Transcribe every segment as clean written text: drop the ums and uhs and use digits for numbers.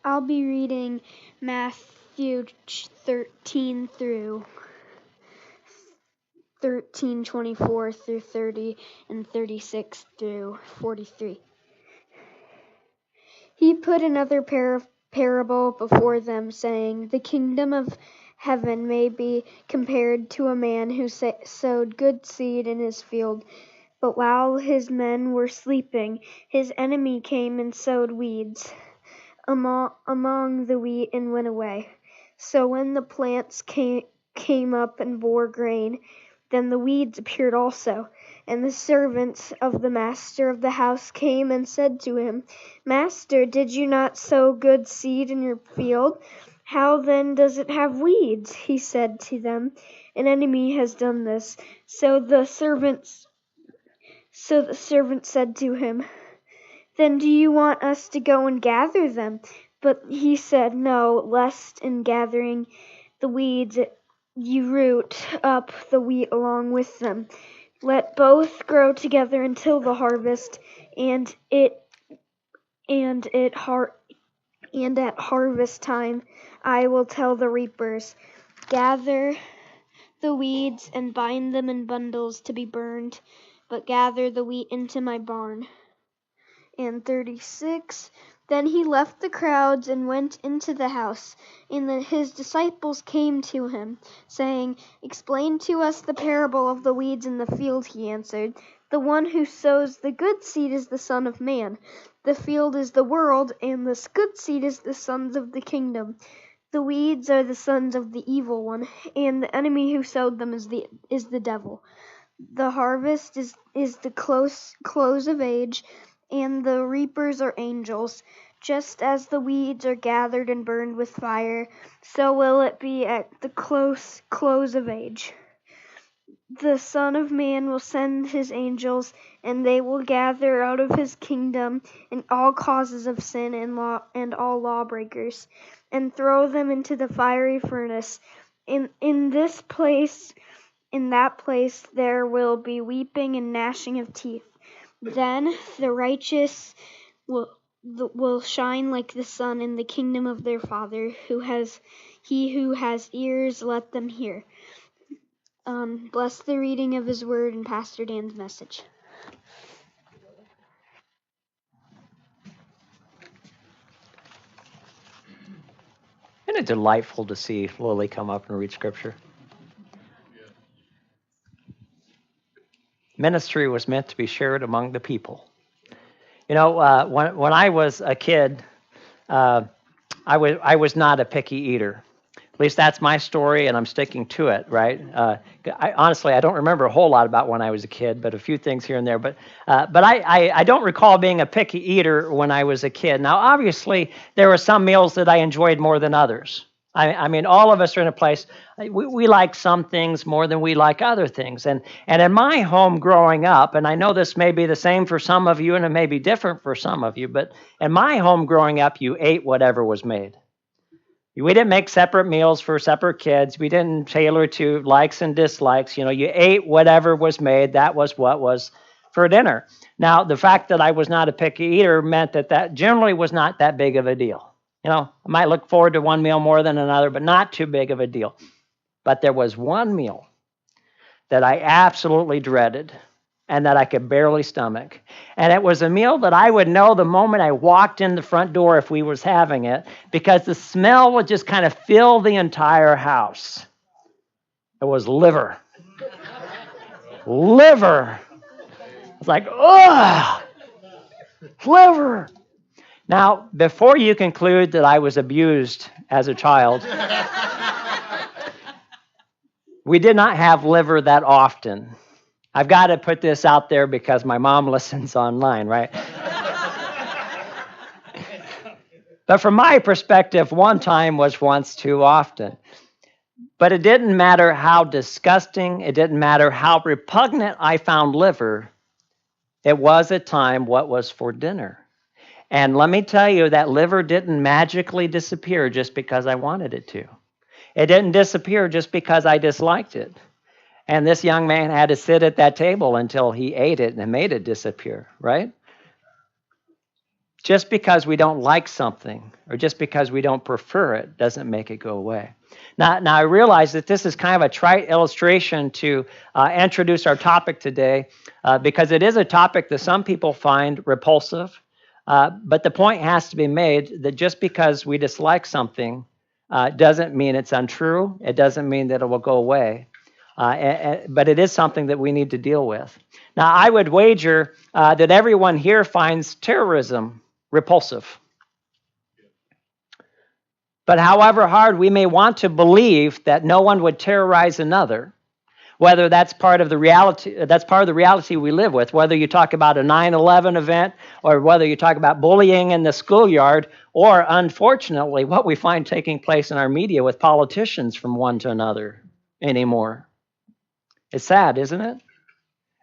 I'll be reading Matthew 13 through 13:24 through 30 and 36 through 43. He put another parable before them, saying, "The kingdom of heaven may be compared to a man who sowed good seed in his field. But while his men were sleeping, his enemy came and sowed weeds among the wheat and went away. So when the plants came up and bore grain, then the weeds appeared also. And the servants of the master of the house came and said to him, 'Master, did you not sow good seed in your field? How then does it have weeds?' He said to them, 'An enemy has done this.' So the servant said to him, 'Then do you want us to go and gather them?' But he said, 'No, lest in gathering the weeds you root up the wheat along with them. Let both grow together until the harvest, and at harvest time I will tell the reapers, gather the weeds and bind them in bundles to be burned, but gather the wheat into my barn.'" And 36, "Then he left the crowds and went into the house. And his disciples came to him, saying, 'Explain to us the parable of the weeds in the field.' He answered, 'The one who sows the good seed is the Son of Man. The field is the world, and this good seed is the sons of the kingdom. The weeds are the sons of the evil one, and the enemy who sowed them is the devil. The harvest is the close of age, and the reapers are angels. Just as the weeds are gathered and burned with fire, so will it be at the close of age. The Son of Man will send his angels, and they will gather out of his kingdom and all causes of sin and all lawbreakers, and throw them into the fiery furnace. In that place there will be weeping and gnashing of teeth. Then the righteous will shine like the sun in the kingdom of their Father. He who has ears, let them hear." Bless the reading of his word and Pastor Dan's message. Isn't it delightful to see Lily come up and read scripture? Ministry was meant to be shared among the people. You know, when I was a kid, I was not a picky eater. At least that's my story, and I'm sticking to it, right? Honestly, I don't remember a whole lot about when I was a kid, but a few things here and there. But I don't recall being a picky eater when I was a kid. Now, obviously, there were some meals that I enjoyed more than others. I mean, all of us are in a place, we like some things more than we like other things. And in my home growing up, and I know this may be the same for some of you, and it may be different for some of you, but in my home growing up, you ate whatever was made. We didn't make separate meals for separate kids. We didn't tailor to likes and dislikes. You know, you ate whatever was made. That was what was for dinner. Now, the fact that I was not a picky eater meant that generally was not that big of a deal. You know, I might look forward to one meal more than another, but not too big of a deal. But there was one meal that I absolutely dreaded and that I could barely stomach. And it was a meal that I would know the moment I walked in the front door if we was having it, because the smell would just kind of fill the entire house. It was liver. Liver. It's like, ugh, liver. Now, before you conclude that I was abused as a child, we did not have liver that often. I've got to put this out there because my mom listens online, right? But from my perspective, one time was once too often. But it didn't matter how disgusting, it didn't matter how repugnant I found liver, it was at time what was for dinner. And let me tell you, that liver didn't magically disappear just because I wanted it to. It didn't disappear just because I disliked it. And this young man had to sit at that table until he ate it and made it disappear, right? Just because we don't like something or just because we don't prefer it doesn't make it go away. Now I realize that this is kind of a trite illustration to introduce our topic today because it is a topic that some people find repulsive. But the point has to be made that just because we dislike something doesn't mean it's untrue. It doesn't mean that it will go away. But it is something that we need to deal with. Now, I would wager that everyone here finds terrorism repulsive. But however hard we may want to believe that no one would terrorize another, whether that's part of the reality we live with, whether you talk about a 9/11 event or whether you talk about bullying in the schoolyard, or unfortunately what we find taking place in our media with politicians from one to another anymore. It's sad, isn't it?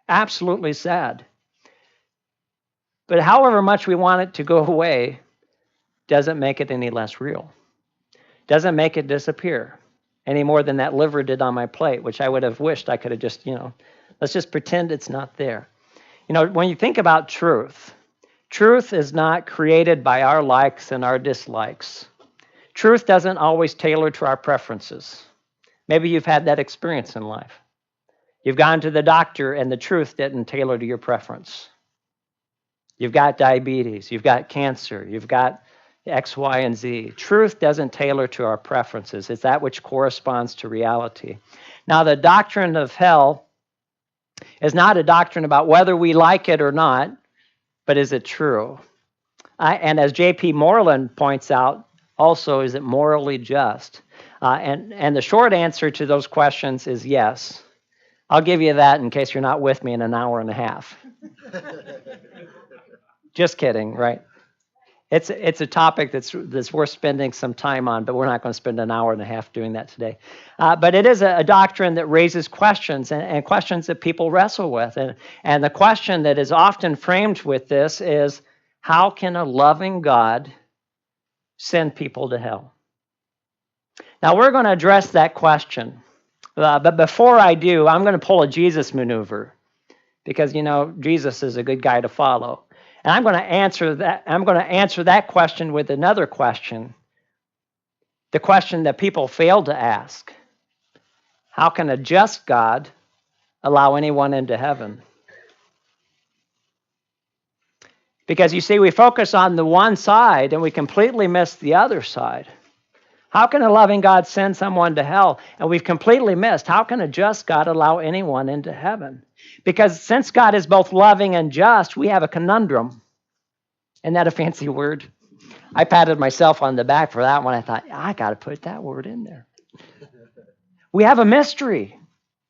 Absolutely sad. But however much we want it to go away doesn't make it any less real. Doesn't make it disappear any more than that liver did on my plate, which I would have wished I could have just, let's just pretend it's not there. When you think about truth, truth is not created by our likes and our dislikes. Truth doesn't always tailor to our preferences. Maybe you've had that experience in life. You've gone to the doctor and the truth didn't tailor to your preference. You've got diabetes, you've got cancer, you've got X, Y, and Z. Truth doesn't tailor to our preferences. It's that which corresponds to reality. Now, the doctrine of hell is not a doctrine about whether we like it or not, but is it true? And as J.P. Moreland points out, also, is it morally just? And the short answer to those questions is yes. I'll give you that in case you're not with me in an hour and a half. Just kidding, right? It's a topic that's worth spending some time on, but we're not going to spend an hour and a half doing that today. But it is a doctrine that raises questions and questions that people wrestle with. And the question that is often framed with this is, how can a loving God send people to hell? Now, we're going to address that question. But before I do, I'm going to pull a Jesus maneuver because, Jesus is a good guy to follow. And I'm going to answer that question with another question. The question that people fail to ask. How can a just God allow anyone into heaven? Because you see, we focus on the one side and we completely miss the other side. How can a loving God send someone to hell? And we've completely missed, how can a just God allow anyone into heaven? Because since God is both loving and just, we have a conundrum. Isn't that a fancy word? I patted myself on the back for that one. I thought, I got to put that word in there. We have a mystery.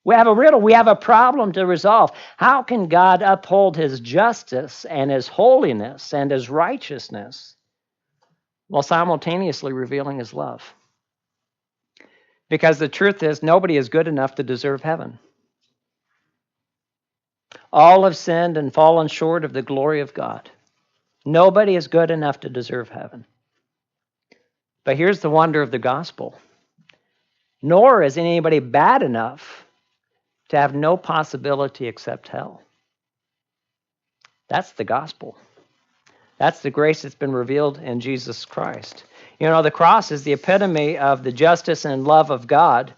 We have a riddle. We have a problem to resolve. How can God uphold his justice and his holiness and his righteousness while simultaneously revealing his love? Because the truth is, nobody is good enough to deserve heaven. All have sinned and fallen short of the glory of God. Nobody is good enough to deserve heaven. But here's the wonder of the gospel. Nor is anybody bad enough to have no possibility except hell. That's the gospel. That's the grace that's been revealed in Jesus Christ. The cross is the epitome of the justice and love of God.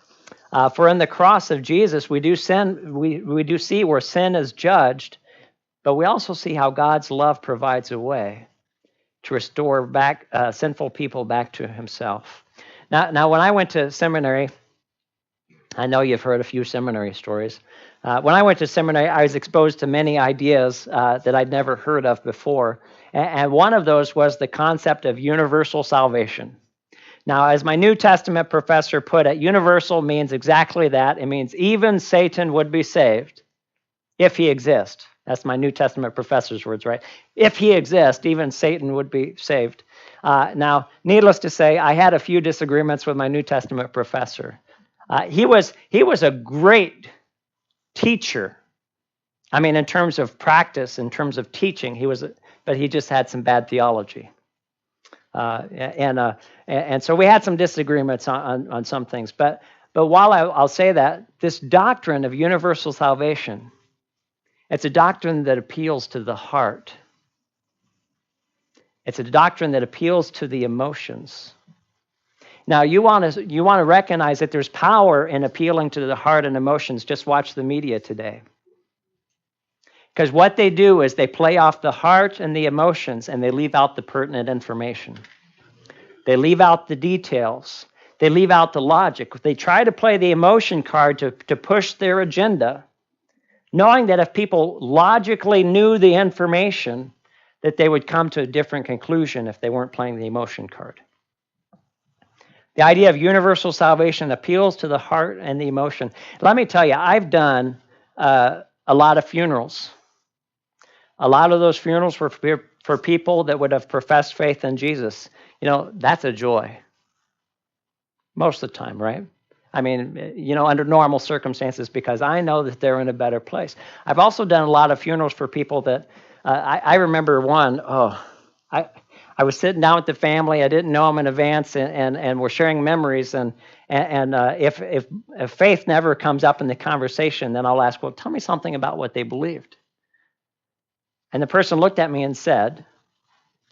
For in the cross of Jesus, we do see where sin is judged, but we also see how God's love provides a way to restore back sinful people back to himself. Now, when I went to seminary, I know you've heard a few seminary stories. When I went to seminary, I was exposed to many ideas that I'd never heard of before. And one of those was the concept of universal salvation. Now, as my New Testament professor put it, universal means exactly that. It means even Satan would be saved if he exists. That's my New Testament professor's words, right? If he exists, even Satan would be saved. Now, needless to say, I had a few disagreements with my New Testament professor. He was a great teacher. I mean, in terms of practice, in terms of teaching, but he just had some bad theology. And so we had some disagreements on some things. But while I'll say that, this doctrine of universal salvation, it's a doctrine that appeals to the heart. It's a doctrine that appeals to the emotions. Now, you want to recognize that there's power in appealing to the heart and emotions. Just watch the media today. Because what they do is they play off the heart and the emotions, and they leave out the pertinent information. They leave out the details. They leave out the logic. They try to play the emotion card to push their agenda, knowing that if people logically knew the information, that they would come to a different conclusion if they weren't playing the emotion card. The idea of universal salvation appeals to the heart and the emotion. Let me tell you, I've done a lot of funerals. A lot of those funerals were for people that would have professed faith in Jesus. That's a joy. Most of the time, right? I mean, under normal circumstances, because I know that they're in a better place. I've also done a lot of funerals for people that, I remember one, I was sitting down with the family. I didn't know them in advance, and we're sharing memories. And if faith never comes up in the conversation, then I'll ask, well, tell me something about what they believed. And the person looked at me and said,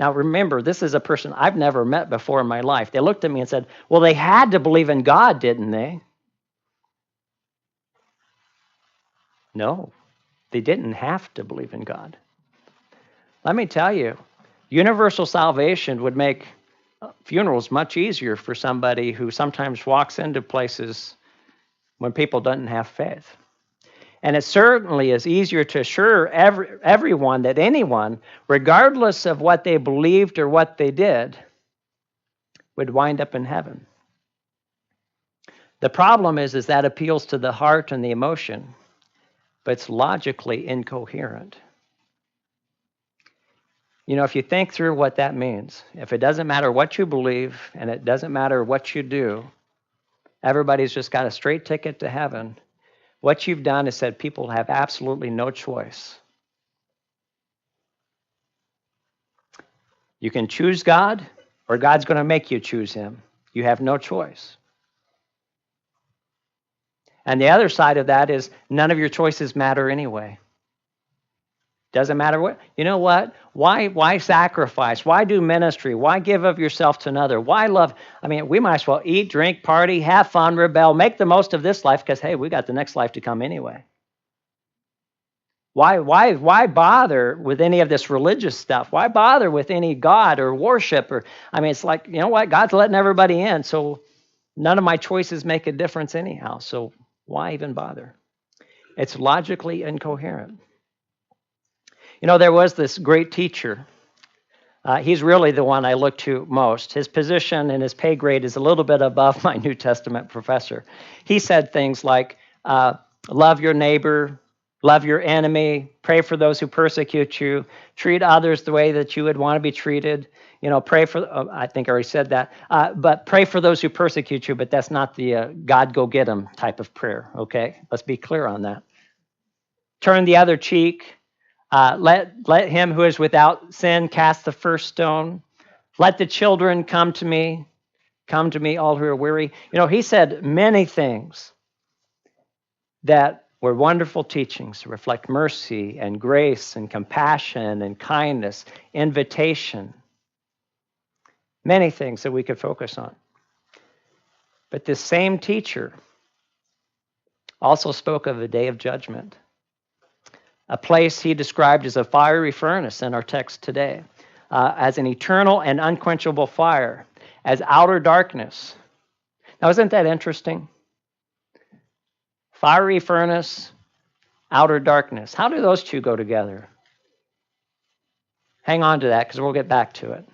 now remember, this is a person I've never met before in my life. They looked at me and said, well, they had to believe in God, didn't they? No, they didn't have to believe in God. Let me tell you, universal salvation would make funerals much easier for somebody who sometimes walks into places when people don't have faith. And it certainly is easier to assure everyone that anyone, regardless of what they believed or what they did, would wind up in heaven. The problem is that appeals to the heart and the emotion, but it's logically incoherent. If you think through what that means, if it doesn't matter what you believe and it doesn't matter what you do, everybody's just got a straight ticket to heaven, what you've done is said people have absolutely no choice. You can choose God, or God's going to make you choose him. You have no choice. And the other side of that is none of your choices matter anyway. Doesn't matter what. You know what? Why sacrifice? Why do ministry? Why give of yourself to another? Why love? I mean, we might as well eat, drink, party, have fun, rebel, make the most of this life because, hey, we got the next life to come anyway. Why bother with any of this religious stuff? Why bother with any God or worship? It's like, you know what? God's letting everybody in, so none of my choices make a difference anyhow. So why even bother? It's logically incoherent. There was this great teacher. He's really the one I look to most. His position and his pay grade is a little bit above my New Testament professor. He said things like, love your neighbor, love your enemy, pray for those who persecute you, treat others the way that you would want to be treated. Pray for, I think I already said that, but pray for those who persecute you, but that's not the God go get them type of prayer, okay? Let's be clear on that. Turn the other cheek. Let him who is without sin cast the first stone. Let the children come to me, all who are weary. He said many things that were wonderful teachings to reflect mercy and grace and compassion and kindness, invitation. Many things that we could focus on. But this same teacher also spoke of the day of judgment, a place he described as a fiery furnace in our text today, as an eternal and unquenchable fire, as outer darkness. Now, isn't that interesting? Fiery furnace, outer darkness. How do those two go together? Hang on to that because we'll get back to it.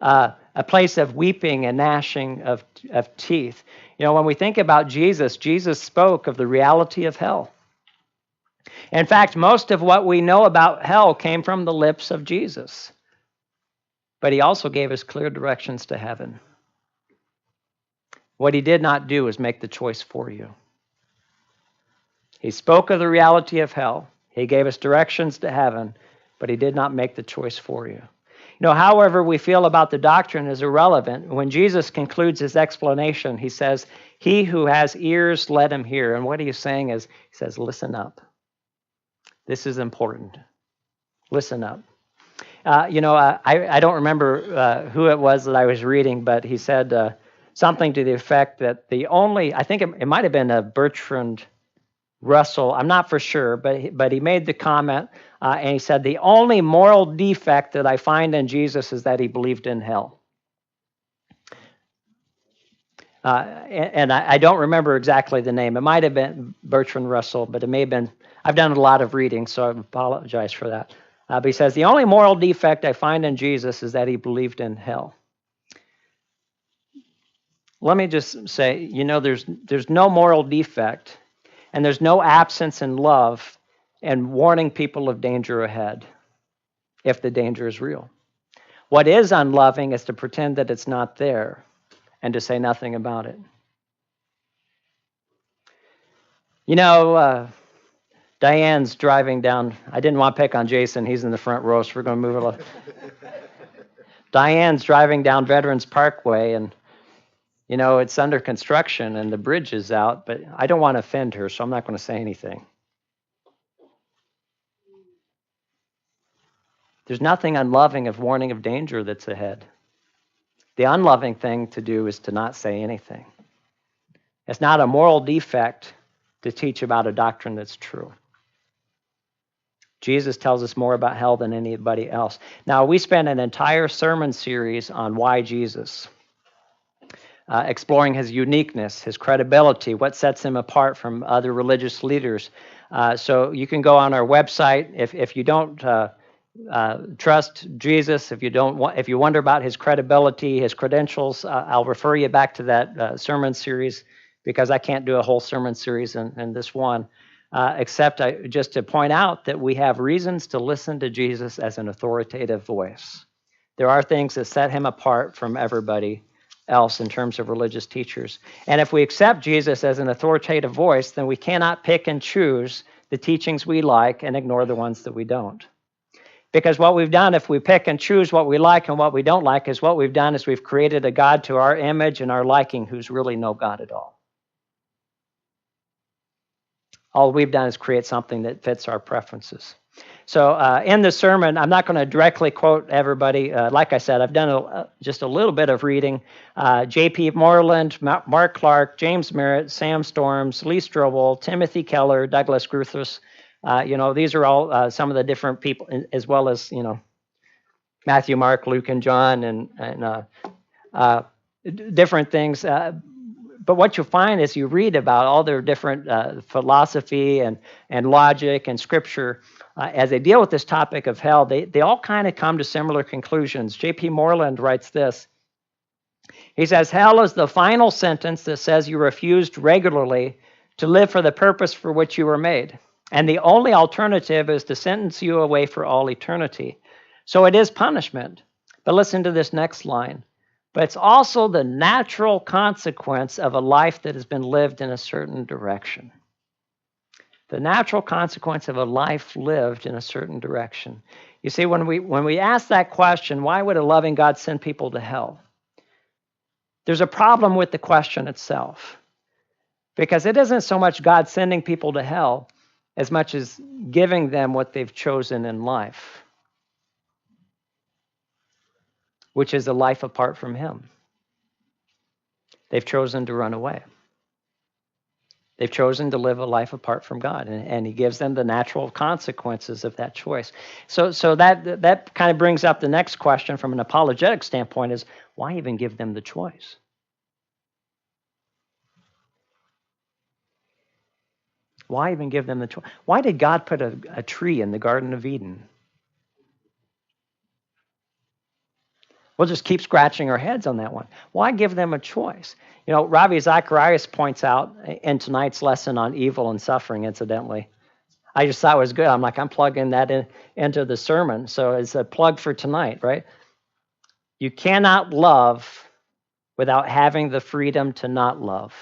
A place of weeping and gnashing of teeth. When we think about Jesus, Jesus spoke of the reality of hell. In fact, most of what we know about hell came from the lips of Jesus. But he also gave us clear directions to heaven. What he did not do is make the choice for you. He spoke of the reality of hell. He gave us directions to heaven, but he did not make the choice for you. However we feel about the doctrine is irrelevant. When Jesus concludes his explanation, he says, he who has ears, let him hear. And what he is saying is, he says, listen up. This is important. Listen up. I don't remember who it was that I was reading, but he said something to the effect that I think it might have been a Bertrand Russell, I'm not for sure, but he made the comment, and he said, the only moral defect that I find in Jesus is that he believed in hell. And I don't remember exactly the name. It might have been Bertrand Russell, but it may have been, I've done a lot of reading, so I apologize for that. But he says, the only moral defect I find in Jesus is that he believed in hell. Let me just say, there's no moral defect, and there's no absence in love and warning people of danger ahead if the danger is real. What is unloving is to pretend that it's not there and to say nothing about it. Diane's driving down. I didn't want to pick on Jason. He's in the front row, so we're going to move it along. Diane's driving down Veterans Parkway, and, it's under construction, and the bridge is out, but I don't want to offend her, so I'm not going to say anything. There's nothing unloving of warning of danger that's ahead. The unloving thing to do is to not say anything. It's not a moral defect to teach about a doctrine that's true. Jesus tells us more about hell than anybody else. Now, we spent an entire sermon series on why Jesus, exploring his uniqueness, his credibility, what sets him apart from other religious leaders. So you can go on our website. If you don't trust Jesus, if you wonder about his credibility, his credentials, I'll refer you back to that sermon series, because I can't do a whole sermon series in this one. Except just to point out that we have reasons to listen to Jesus as an authoritative voice. There are things that set him apart from everybody else in terms of religious teachers. And if we accept Jesus as an authoritative voice, then we cannot pick and choose the teachings we like and ignore the ones that we don't. Because what we've done, if we pick and choose what we like and what we don't like, is what we've done is we've created a God to our image and our liking who's really no God at all. All we've done is create something that fits our preferences. So in the sermon, I'm not going to directly quote everybody. Like I said, I've done just a little bit of reading. J.P. Moreland, Mark Clark, James Merritt, Sam Storms, Lee Strobel, Timothy Keller, Douglas Gruthers. These are all some of the different people, as well as, Matthew, Mark, Luke, and John, and different things. But what you'll find is you read about all their different philosophy and logic and scripture as they deal with this topic of hell, they all kind of come to similar conclusions. J.P. Moreland writes this. He says, hell is the final sentence that says you refused regularly to live for the purpose for which you were made. And the only alternative is to sentence you away for all eternity. So it is punishment. But listen to this next line. But it's also the natural consequence of a life that has been lived in a certain direction. The natural consequence of a life lived in a certain direction. You see, when we ask that question, why would a loving God send people to hell? There's a problem with the question itself. Because it isn't so much God sending people to hell as much as giving them what they've chosen in life, which is a life apart from him. They've chosen to run away. They've chosen to live a life apart from God, and he gives them the natural consequences of that choice. So that kind of brings up the next question from an apologetic standpoint is, why even give them the choice? Why even give them the choice? Why did God put a tree in the Garden of Eden? We'll just keep scratching our heads on that one. Why give them a choice? Ravi Zacharias points out in tonight's lesson on evil and suffering, incidentally. I just thought it was good. I'm plugging that into the sermon. So it's a plug for tonight, right? You cannot love without having the freedom to not love.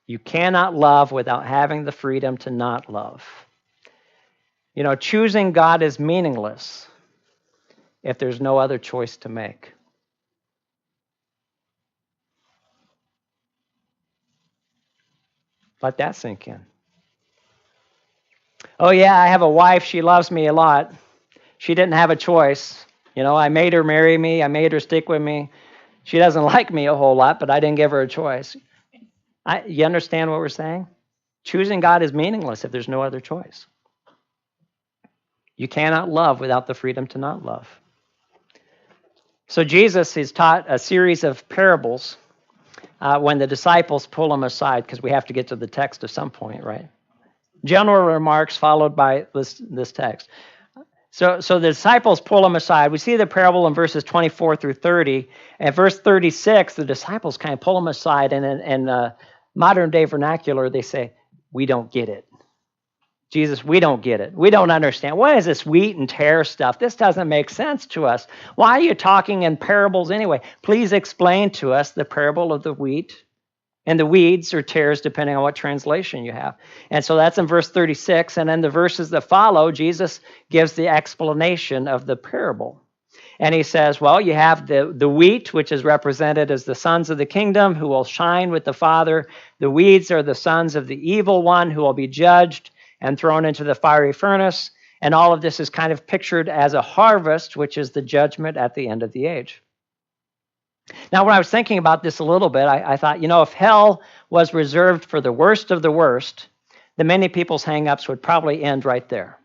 You cannot love without having the freedom to not love. Choosing God is meaningless if there's no other choice to make. Let that sink in. Oh, yeah, I have a wife. She loves me a lot. She didn't have a choice. I made her marry me. I made her stick with me. She doesn't like me a whole lot, but I didn't give her a choice. You understand what we're saying? Choosing God is meaningless if there's no other choice. You cannot love without the freedom to not love. So Jesus has taught a series of parables when the disciples pull him aside, because we have to get to the text at some point, right? General remarks followed by this text. So the disciples pull him aside. We see the parable in verses 24 through 30. At verse 36, the disciples kind of pull him aside, and in modern day vernacular, they say, "We don't get it. Jesus, we don't get it. We don't understand. What is this wheat and tare stuff? This doesn't make sense to us. Why are you talking in parables anyway? Please explain to us the parable of the wheat and the weeds or tares, depending on what translation you have." And so that's in verse 36. And then the verses that follow, Jesus gives the explanation of the parable. And he says, well, you have the wheat, which is represented as the sons of the kingdom who will shine with the Father. The weeds are the sons of the evil one who will be judged and thrown into the fiery furnace. And all of this is kind of pictured as a harvest, which is the judgment at the end of the age. Now, when I was thinking about this a little bit, I thought, if hell was reserved for the worst of the worst, then many people's hang-ups would probably end right there.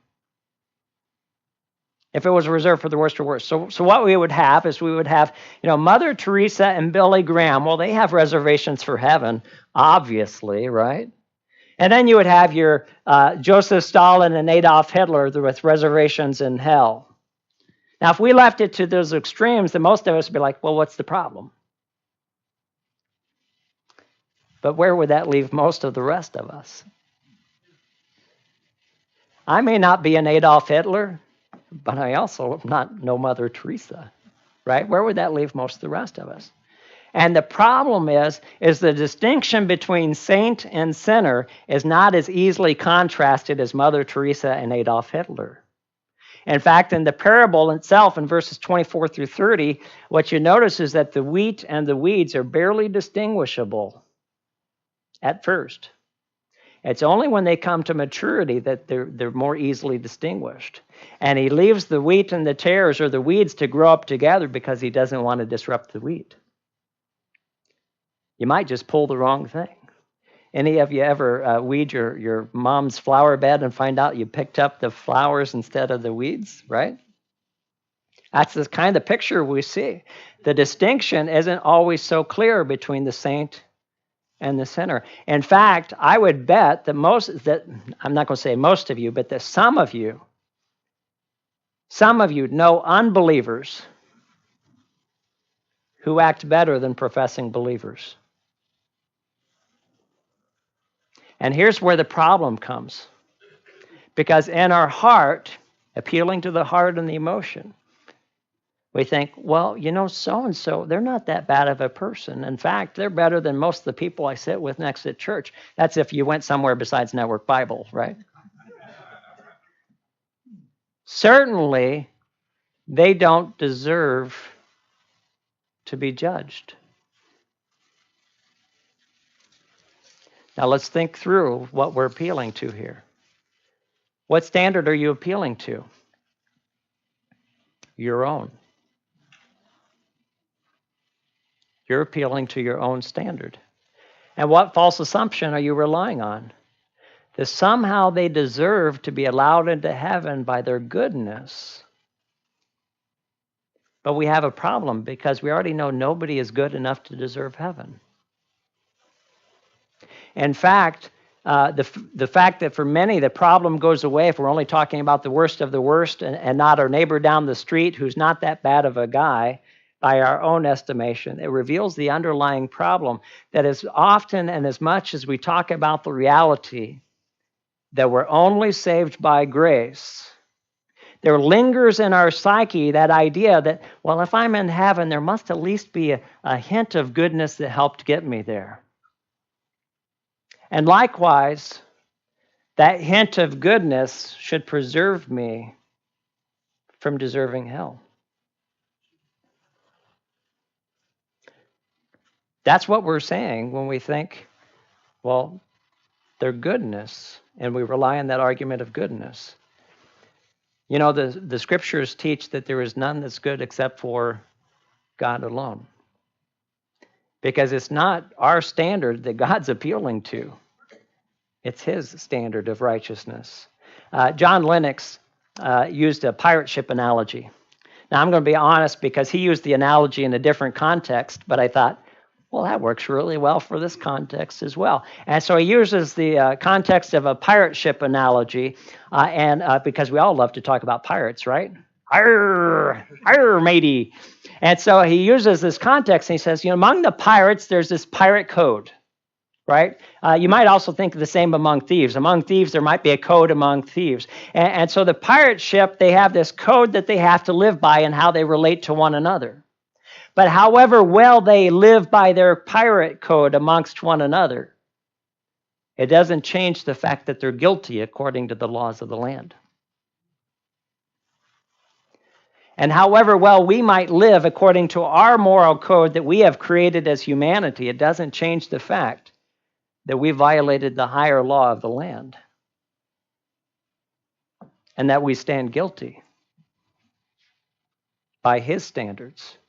If it was reserved for the worst or worst. So what we would have is Mother Teresa and Billy Graham. Well, they have reservations for heaven, obviously, right? And then you would have your Joseph Stalin and Adolf Hitler with reservations in hell. Now, if we left it to those extremes, then most of us would be like, well, what's the problem? But where would that leave most of the rest of us? I may not be an Adolf Hitler, but I also not no Mother Teresa, right? Where would that leave most of the rest of us? And the problem is the distinction between saint and sinner is not as easily contrasted as Mother Teresa and Adolf Hitler. In fact, in the parable itself, in verses 24 through 30, what you notice is that the wheat and the weeds are barely distinguishable at first. It's only when they come to maturity that they're more easily distinguished. And he leaves the wheat and the tares or the weeds to grow up together because he doesn't want to disrupt the wheat. You might just pull the wrong thing. Any of you ever weed your mom's flower bed and find out you picked up the flowers instead of the weeds, right? That's the kind of picture we see. The distinction isn't always so clear between the saint and the sinner. In fact, I would bet that I'm not going to say most of you, but that some of you know unbelievers who act better than professing believers. And here's where the problem comes. Because in our heart, appealing to the heart and the emotion, we think, well, so-and-so, they're not that bad of a person. In fact, they're better than most of the people I sit with next at church. That's if you went somewhere besides Network Bible, right? Certainly, they don't deserve to be judged. Now, let's think through what we're appealing to here. What standard are you appealing to? Your own. You're appealing to your own standard. And what false assumption are you relying on? That somehow they deserve to be allowed into heaven by their goodness. But we have a problem because we already know nobody is good enough to deserve heaven. In fact, the fact that for many the problem goes away if we're only talking about the worst of the worst and not our neighbor down the street who's not that bad of a guy by our own estimation. It reveals the underlying problem that as often and as much as we talk about the reality that we're only saved by grace, there lingers in our psyche that idea that, well, if I'm in heaven, there must at least be a hint of goodness that helped get me there. And likewise, that hint of goodness should preserve me from deserving hell. That's what we're saying when we think, well, their goodness, and we rely on that argument of goodness. You know, the scriptures teach that there is none that's good except for God alone. Because it's not our standard that God's appealing to. It's his standard of righteousness. John Lennox used a pirate ship analogy. Now, I'm going to be honest because he used the analogy in a different context, but I thought, well, that works really well for this context as well. And so he uses the context of a pirate ship analogy, and because we all love to talk about pirates, right? Arr, arr, matey. And so he uses this context, and he says, among the pirates, there's this pirate code, right? You might also think the same among thieves. Among thieves, there might be a code among thieves. And so the pirate ship, they have this code that they have to live by and how they relate to one another. But however well they live by their pirate code amongst one another, it doesn't change the fact that they're guilty according to the laws of the land. And however well we might live according to our moral code that we have created as humanity, it doesn't change the fact that we violated the higher law of the land and that we stand guilty by his standards.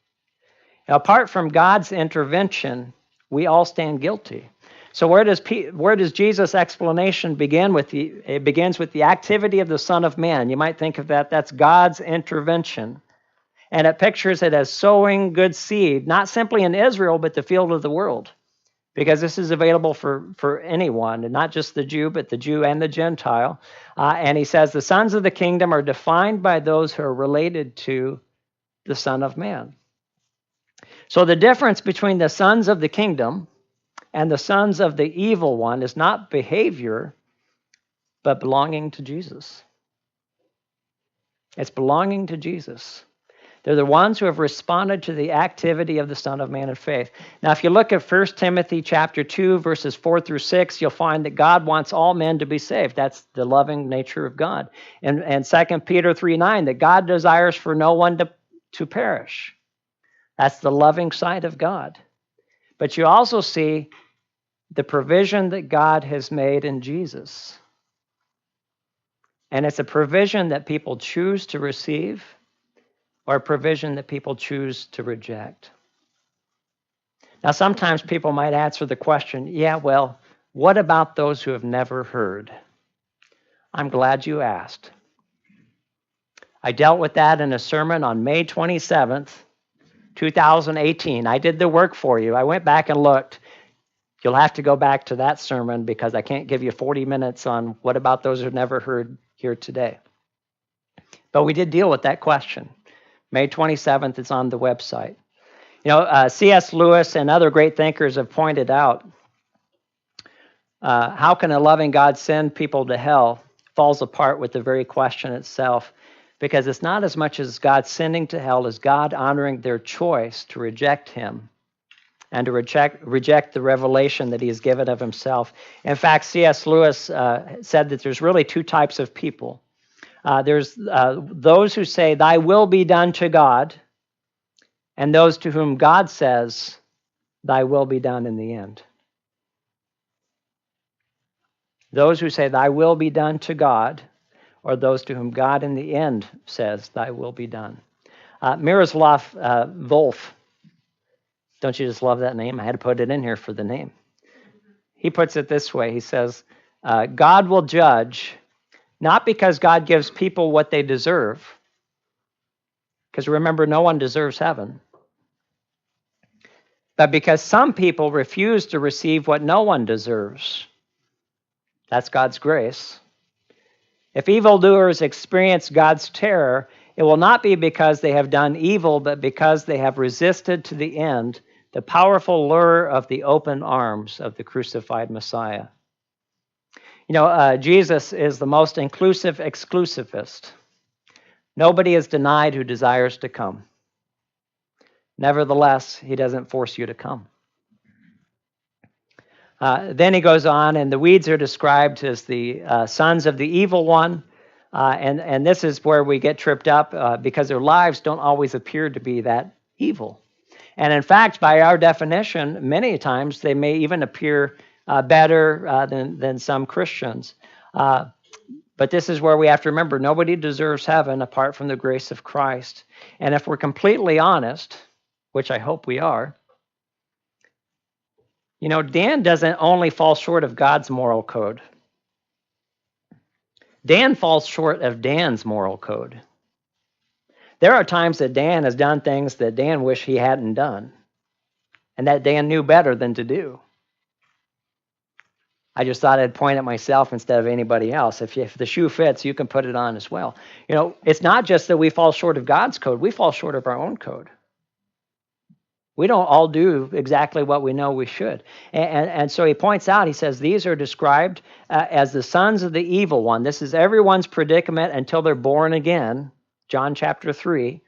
Now, apart from God's intervention, we all stand guilty. So where does Jesus' explanation begin? It begins with the activity of the Son of Man. You might think of that's God's intervention. And it pictures it as sowing good seed, not simply in Israel, but the field of the world. Because this is available for anyone, and not just the Jew, but the Jew and the Gentile. And he says the sons of the kingdom are defined by those who are related to the Son of Man. So the difference between the sons of the kingdom and the sons of the evil one is not behavior, but belonging to Jesus. It's belonging to Jesus. They're the ones who have responded to the activity of the Son of Man in faith. Now, if you look at 1 Timothy chapter 2, verses 4 through 6, you'll find that God wants all men to be saved. That's the loving nature of God. And 2 Peter 3:9, that God desires for no one to perish. That's the loving side of God. But you also see the provision that God has made in Jesus. And it's a provision that people choose to receive or a provision that people choose to reject. Now, sometimes people might answer the question, yeah, well, what about those who have never heard? I'm glad you asked. I dealt with that in a sermon on May 27th, 2018. I did the work for you. I went back and looked. You'll have to go back to that sermon because I can't give you 40 minutes on what about those who've never heard here today. But we did deal with that question. May 27th, it's on the website. C.S. Lewis and other great thinkers have pointed out how can a loving God send people to hell falls apart with the very question itself, because it's not as much as God sending to hell as God honoring their choice to reject him and to reject the revelation that he has given of himself. In fact, C.S. Lewis said that there's really two types of people. There's those who say, thy will be done to God, and those to whom God says, thy will be done in the end. Those who say, thy will be done to God, or those to whom God in the end says, thy will be done. Miroslav Volf, don't you just love that name? I had to put it in here for the name. He puts it this way. He says, God will judge not because God gives people what they deserve, because remember, no one deserves heaven, but because some people refuse to receive what no one deserves. That's God's grace. If evildoers experience God's terror, it will not be because they have done evil, but because they have resisted to the end the powerful lure of the open arms of the crucified Messiah. Jesus is the most inclusive exclusivist. Nobody is denied who desires to come. Nevertheless, he doesn't force you to come. Then he goes on, and the weeds are described as the sons of the evil one. And this is where we get tripped up because their lives don't always appear to be that evil. And in fact, by our definition, many times they may even appear better than some Christians. But this is where we have to remember nobody deserves heaven apart from the grace of Christ. And if we're completely honest, which I hope we are, Dan doesn't only fall short of God's moral code. Dan falls short of Dan's moral code. There are times that Dan has done things that Dan wished he hadn't done, and that Dan knew better than to do. I just thought I'd point at myself instead of anybody else. If the shoe fits, you can put it on as well. It's not just that we fall short of God's code, we fall short of our own code. We don't all do exactly what we know we should. And so he points out, he says, these are described as the sons of the evil one. This is everyone's predicament until they're born again, John chapter 3.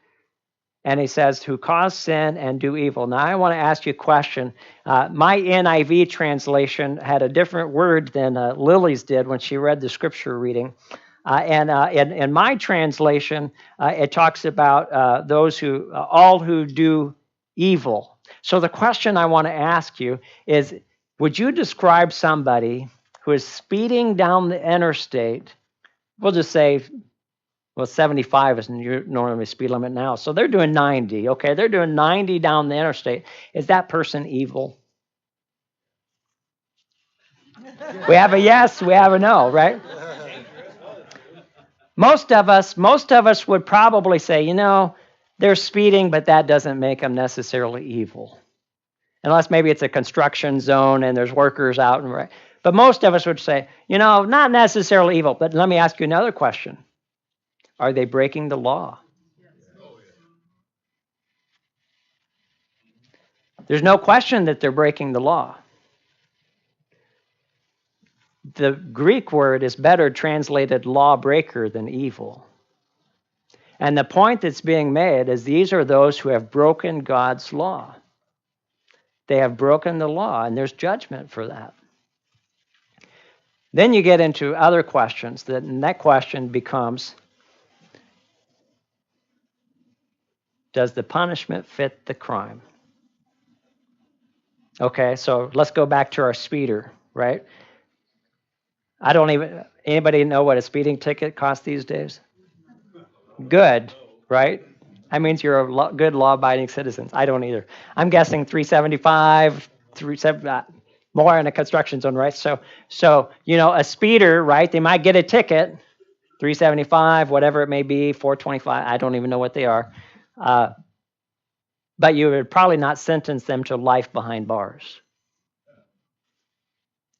And he says, who cause sin and do evil. Now, I want to ask you a question. My NIV translation had a different word than Lily's did when she read the scripture reading. And in my translation, it talks about those all who do evil. So the question I want to ask you is, would you describe somebody who is speeding down the interstate? We'll just say, 75 is normally speed limit now. So they're doing 90. Okay, they're doing 90 down the interstate. Is that person evil? We have a yes, we have a no, right? Most of us would probably say, they're speeding, but that doesn't make them necessarily evil. Unless maybe it's a construction zone and there's workers out. Right. But most of us would say, not necessarily evil. But let me ask you another question. Are they breaking the law? There's no question that they're breaking the law. The Greek word is better translated lawbreaker than evil. And the point that's being made is these are those who have broken God's law. They have broken the law, and there's judgment for that. Then you get into other questions, and that question becomes, does the punishment fit the crime? Okay, so let's go back to our speeder, right? Anybody know what a speeding ticket costs these days? Good, right? That means you're a good law-abiding citizen. I don't either. I'm guessing 375, 370, more in a construction zone, right? So a speeder, right? They might get a ticket, 375, whatever it may be, 425. I don't even know what they are. But you would probably not sentence them to life behind bars,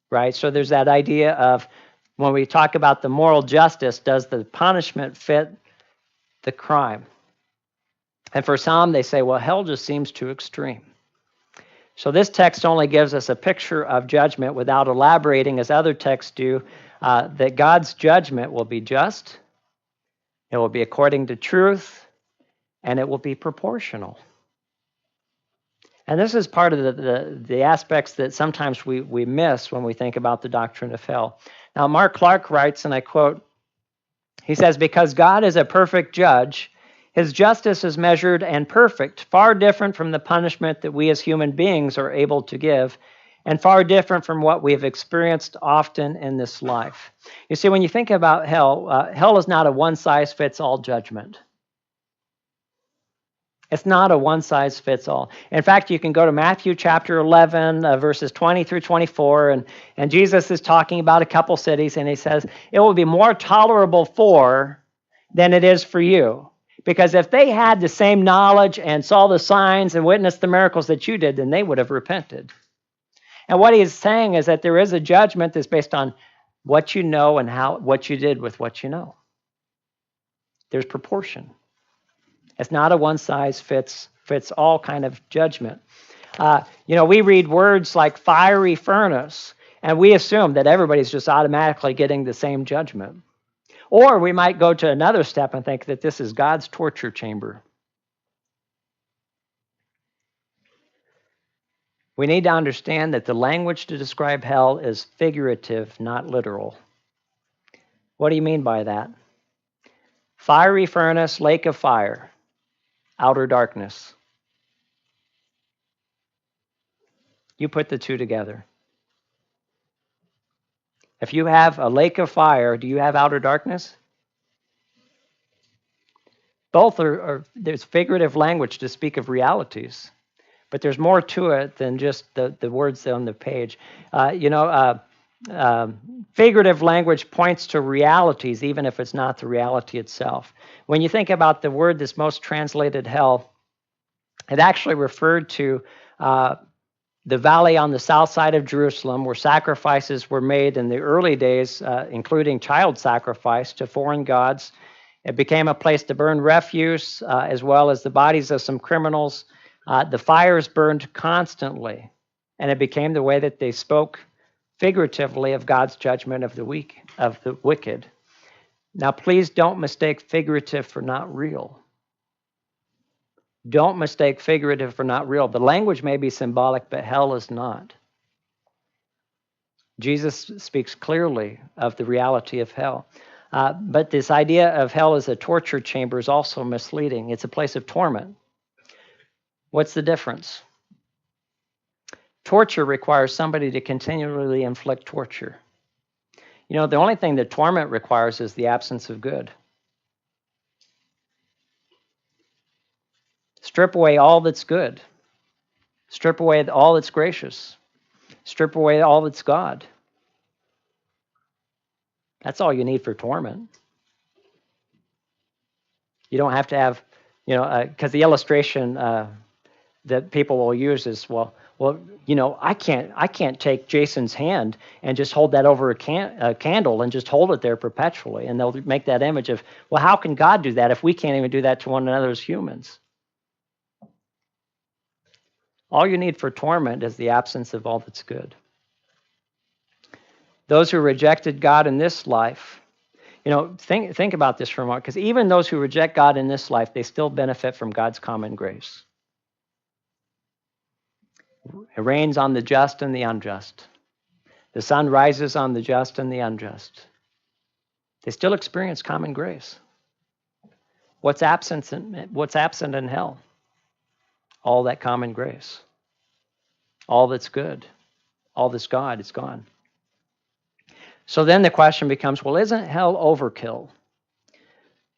right? So there's that idea of when we talk about the moral justice, does the punishment fit the crime? And for some, they say, well, hell just seems too extreme. So this text only gives us a picture of judgment without elaborating, as other texts do, that God's judgment will be just, it will be according to truth, and it will be proportional. And this is part of the aspects that sometimes we miss when we think about the doctrine of hell. Now, Mark Clark writes, and I quote, he says, because God is a perfect judge, his justice is measured and perfect, far different from the punishment that we as human beings are able to give, and far different from what we have experienced often in this life. You see, when you think about hell, hell is not a one-size-fits-all judgment. It's not a one-size-fits-all. In fact, you can go to Matthew chapter 11, verses 20 through 24, and Jesus is talking about a couple cities, and he says, it will be more tolerable for than it is for you. Because if they had the same knowledge and saw the signs and witnessed the miracles that you did, then they would have repented. And what he is saying is that there is a judgment that's based on what you know and what you did with what you know. There's proportion. It's not a one-size-fits-all kind of judgment. We read words like fiery furnace, and we assume that everybody's just automatically getting the same judgment. Or we might go to another step and think that this is God's torture chamber. We need to understand that the language to describe hell is figurative, not literal. What do you mean by that? Fiery furnace, lake of fire, outer darkness. You put the two together. If you have a lake of fire, do you have outer darkness? Both there's figurative language to speak of realities, but there's more to it than just the words on the page. Figurative language points to realities, even if it's not the reality itself. When you think about the word that's most translated hell, it actually referred to the valley on the south side of Jerusalem where sacrifices were made in the early days, including child sacrifice to foreign gods. It became a place to burn refuse as well as the bodies of some criminals. The fires burned constantly, and it became the way that they spoke figuratively of God's judgment of the wicked. Now, please don't mistake figurative for not real. Don't mistake figurative for not real. The language may be symbolic, but hell is not. Jesus speaks clearly of the reality of hell. But this idea of hell as a torture chamber is also misleading. It's a place of torment. What's the difference? Torture requires somebody to continually inflict torture. You know, the only thing that torment requires is the absence of good. Strip away all that's good. Strip away all that's gracious. Strip away all that's God. That's all you need for torment. You don't have to have, because the illustration that people will use is, I can't take Jason's hand and just hold that over a candle and just hold it there perpetually. And they'll make that image of, well, how can God do that if we can't even do that to one another as humans? All you need for torment is the absence of all that's good. Those who rejected God in this life, think about this for a moment, because even those who reject God in this life, they still benefit from God's common grace. It rains on the just and the unjust. The sun rises on the just and the unjust. They still experience common grace. What's absent in hell? All that common grace. All that's good. All that's God is gone. So then the question becomes, well, isn't hell overkill?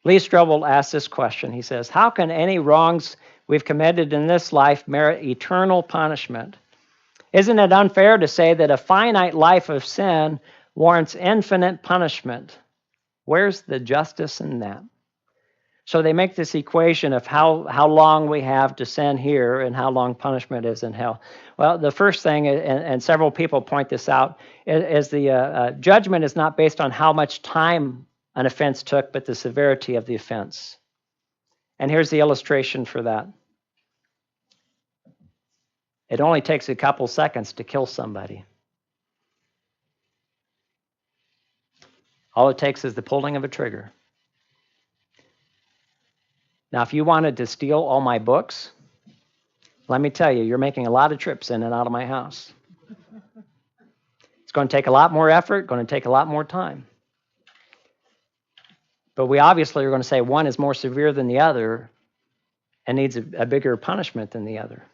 Lee Strobel asks this question. He says, how can any wrongs we've committed in this life merit eternal punishment? Isn't it unfair to say that a finite life of sin warrants infinite punishment? Where's the justice in that? So they make this equation of how long we have to sin here and how long punishment is in hell. Well, the first thing, and several people point this out, is the judgment is not based on how much time an offense took, but the severity of the offense. And here's the illustration for that. It only takes a couple seconds to kill somebody. All it takes is the pulling of a trigger. Now, if you wanted to steal all my books, let me tell you, you're making a lot of trips in and out of my house. It's going to take a lot more effort, going to take a lot more time. But we obviously are going to say one is more severe than the other and needs a bigger punishment than the other.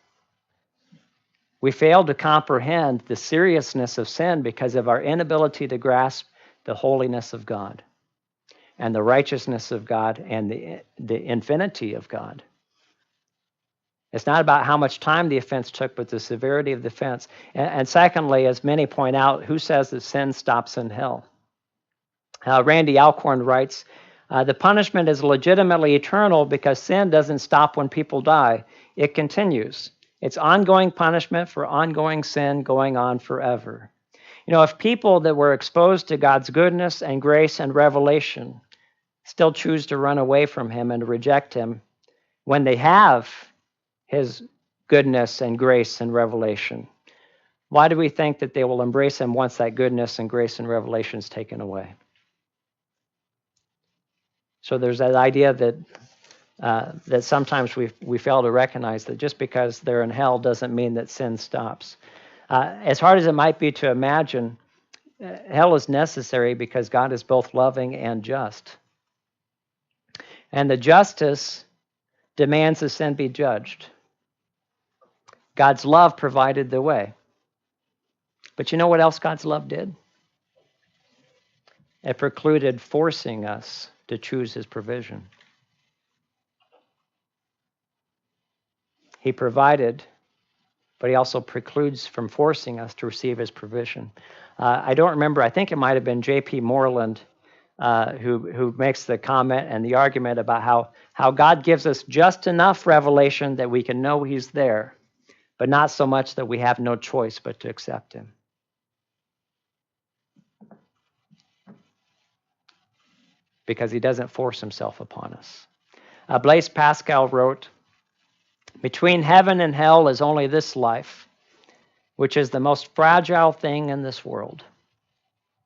We fail to comprehend the seriousness of sin because of our inability to grasp the holiness of God and the righteousness of God and the infinity of God. It's not about how much time the offense took, but the severity of the offense. And secondly, as many point out, who says that sin stops in hell? Randy Alcorn writes, the punishment is legitimately eternal because sin doesn't stop when people die. It continues. It's ongoing punishment for ongoing sin going on forever. If people that were exposed to God's goodness and grace and revelation still choose to run away from him and reject him when they have his goodness and grace and revelation, why do we think that they will embrace him once that goodness and grace and revelation is taken away? So there's that idea that sometimes we fail to recognize that just because they're in hell doesn't mean that sin stops. As hard as it might be to imagine, hell is necessary because God is both loving and just. And the justice demands the sin be judged. God's love provided the way. But you know what else God's love did? It precluded forcing us to choose his provision. He provided, but he also precludes from forcing us to receive his provision. I don't remember, I think it might have been J.P. Moreland who makes the comment and the argument about how God gives us just enough revelation that we can know he's there, but not so much that we have no choice but to accept him. Because he doesn't force himself upon us. Blaise Pascal wrote, "Between heaven and hell is only this life, which is the most fragile thing in this world.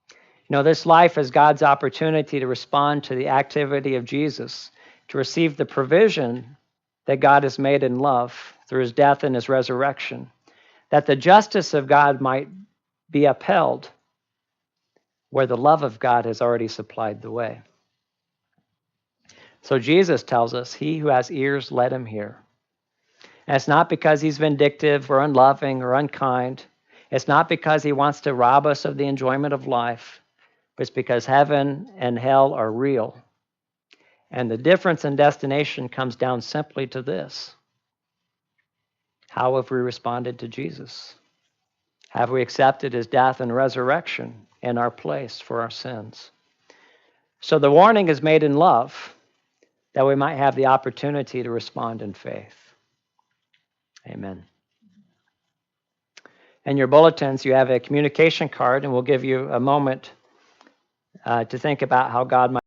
You know, this life is God's opportunity to respond to the activity of Jesus, to receive the provision that God has made in love through his death and his resurrection, that the justice of God might be upheld where the love of God has already supplied the way." So Jesus tells us, he who has ears, let him hear. And it's not because he's vindictive or unloving or unkind. It's not because he wants to rob us of the enjoyment of life. But it's because heaven and hell are real. And the difference in destination comes down simply to this. How have we responded to Jesus? Have we accepted his death and resurrection in our place for our sins? So the warning is made in love, that we might have the opportunity to respond in faith. Amen. In your bulletins, you have a communication card, and we'll give you a moment to think about how God might